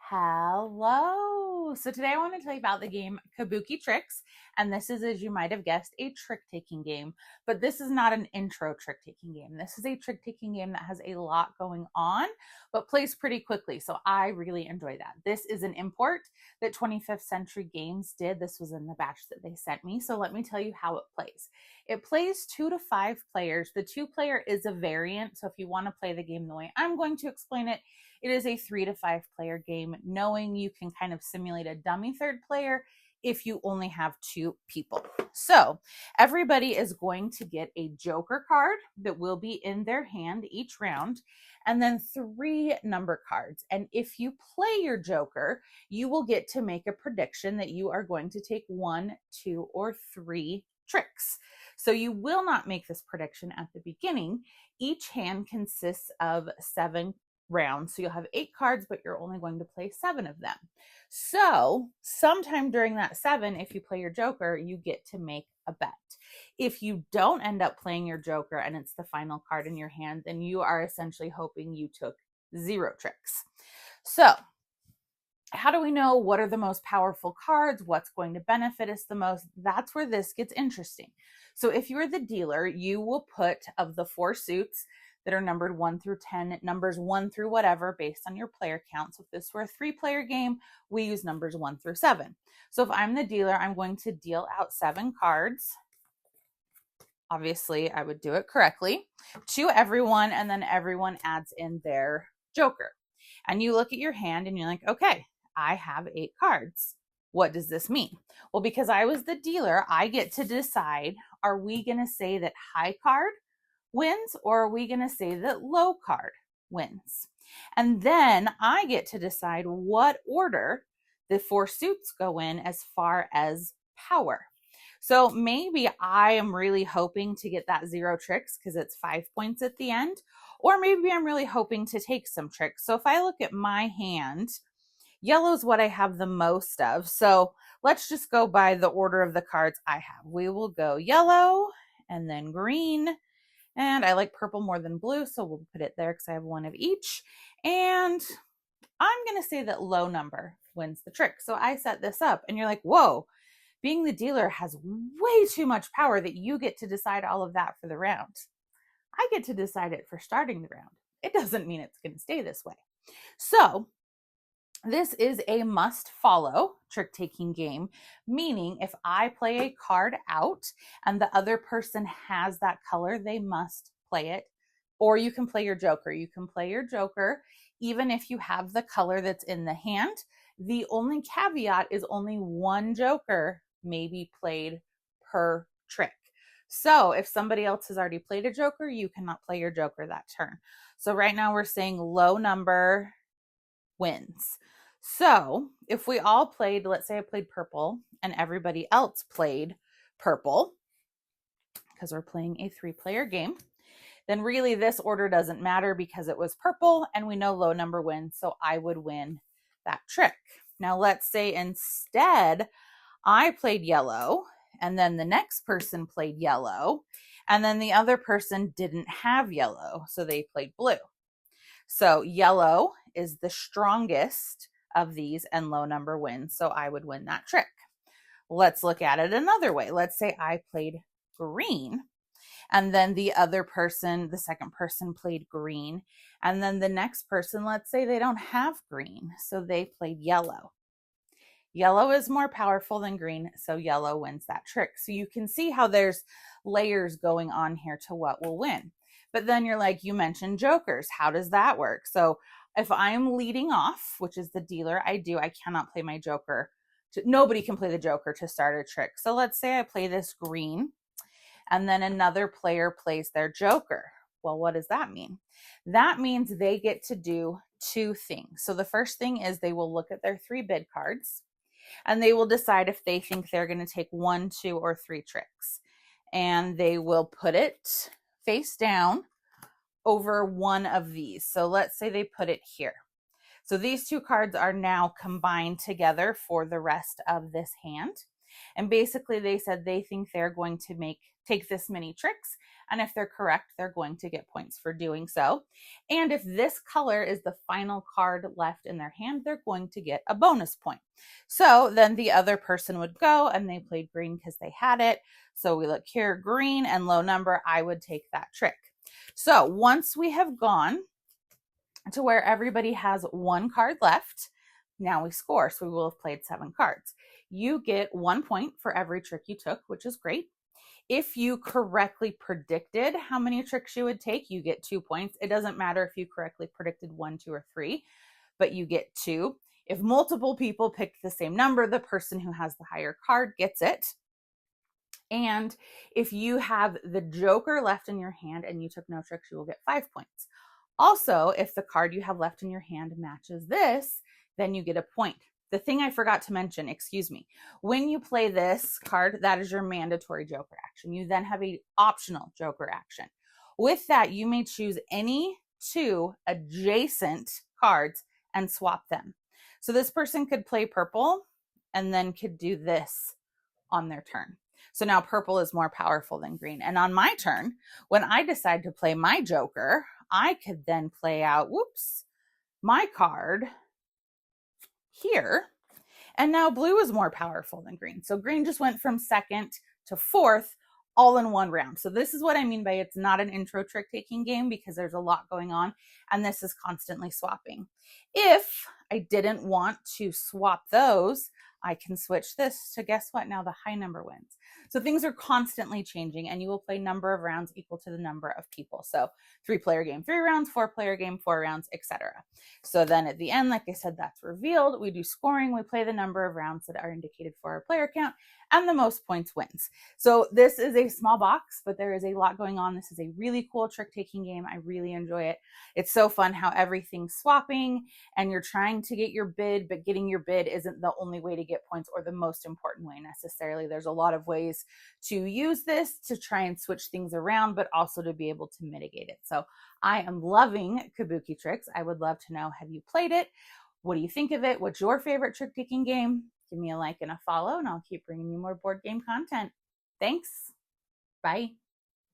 Hello. So today I want to tell you about the game Kabuki Tricks. And this is, as you might have guessed, a trick-taking game. But this is not an intro trick-taking game. This is a trick-taking game that has a lot going on, but plays pretty quickly. So I really enjoy that. This is an import that 25th Century Games did. This was in the batch that they sent me. So let me tell you how it plays. It plays 2 to 5 players. The 2-player is a variant. So if you want to play the game the way I'm going to explain it, it is a 3 to 5 player game, knowing you can kind of simulate a dummy third player if you only have 2 people. So everybody is going to get a joker card that will be in their hand each round, and then 3 number cards. And if you play your joker, you will get to make a prediction that you are going to take 1, 2, or 3 tricks. So you will not make this prediction at the beginning. Each hand consists of 7 rounds. So you'll have 8 cards, but you're only going to play 7 of them. So sometime during that 7, if you play your joker, you get to make a bet. If you don't end up playing your joker and it's the final card in your hand, then you are essentially hoping you took 0 tricks. So how do we know what are the most powerful cards? What's going to benefit us the most? That's where this gets interesting. So if you're the dealer, you will put, of the 4 suits that are numbered 1 through 10, numbers 1 through whatever based on your player count. So if this were a 3-player game, we use numbers 1 through 7. So if I'm the dealer, I'm going to deal out 7 cards. Obviously, I would do it correctly to everyone, and then everyone adds in their joker. And you look at your hand and you're like, okay, I have 8 cards. What does this mean? Well, because I was the dealer, I get to decide, are we going to say that high card wins, or are we going to say that low card wins? And then I get to decide what order the 4 suits go in as far as power. So maybe I am really hoping to get that 0 tricks because it's 5 points at the end, or maybe I'm really hoping to take some tricks. So if I look at my hand, yellow is what I have the most of. So let's just go by the order of the cards I have. We will go yellow and then green. And I like purple more than blue, so we'll put it there because I have 1 of each. And I'm going to say that low number wins the trick. So I set this up, and you're like, whoa, being the dealer has way too much power that you get to decide all of that for the round. I get to decide it for starting the round. It doesn't mean it's going to stay this way. So this is a must-follow trick-taking game, meaning if I play a card out and the other person has that color, they must play it. Or you can play your joker. You can play your joker even if you have the color that's in the hand. The only caveat is only 1 joker may be played per trick. So if somebody else has already played a joker, you cannot play your joker that turn. So right now we're saying low number wins. So if we all played, let's say I played purple and everybody else played purple, because we're playing a 3-player game, then really this order doesn't matter because it was purple and we know low number wins. So I would win that trick. Now let's say instead I played yellow and then the next person played yellow and then the other person didn't have yellow. So they played blue. So yellow is the strongest of these and low number wins. So I would win that trick. Let's look at it another way. Let's say I played green and then the other person, the second person played green. And then the next person, let's say they don't have green. So they played yellow. Yellow is more powerful than green, so yellow wins that trick. So you can see how there's layers going on here to what will win. But then you're like, you mentioned jokers. How does that work? So if I'm leading off, which is the dealer, I cannot play my joker. Nobody can play the joker to start a trick. So let's say I play this green and then another player plays their joker. Well, what does that mean? That means they get to do 2 things. So the first thing is they will look at their 3 bid cards and they will decide if they think they're going to take 1, 2, or 3 tricks. And they will put it face down over one of these. So let's say they put it here. So these 2 cards are now combined together for the rest of this hand. And basically they said they think they're going to take this many tricks, and if they're correct, they're going to get points for doing so. And if this color is the final card left in their hand, they're going to get a bonus point. So then the other person would go, and they played green because they had it. So we look here, green and low number, I would take that trick. So once we have gone to where everybody has one card left, now we score. So we will have played 7 cards. You get 1 point for every trick you took, which is great. If you correctly predicted how many tricks you would take, you get 2 points. It doesn't matter if you correctly predicted 1, 2, or 3, but you get 2. If multiple people picked the same number, the person who has the higher card gets it. And if you have the joker left in your hand and you took no tricks, you will get 5 points. Also, if the card you have left in your hand matches this, then you get a point. The thing I forgot to mention, excuse me, when you play this card, that is your mandatory joker action. You then have an optional joker action. With that, you may choose any 2 adjacent cards and swap them. So this person could play purple and then could do this on their turn. So now purple is more powerful than green. And on my turn, when I decide to play my joker, I could then play out, my card here. And now blue is more powerful than green. So green just went from 2nd to 4th all in one round. So this is what I mean by it's not an intro trick taking game, because there's a lot going on and this is constantly swapping. If I didn't want to swap those, I can switch this to, guess what? Now the high number wins. So things are constantly changing, and you will play number of rounds equal to the number of people. So 3-player game, 3 rounds, 4-player game, 4 rounds, etc. So then at the end, like I said, that's revealed. We do scoring. We play the number of rounds that are indicated for our player count, and the most points wins. So this is a small box, but there is a lot going on. This is a really cool trick-taking game. I really enjoy it. It's so fun how everything's swapping and you're trying to get your bid, but getting your bid isn't the only way to get points or the most important way necessarily. There's a lot of ways to use this to try and switch things around, but also to be able to mitigate it. So I am loving Kabuki Tricks. I would love to know, have you played it? What do you think of it? What's your favorite trick-taking game? Give me a like and a follow, and I'll keep bringing you more board game content. Thanks. Bye.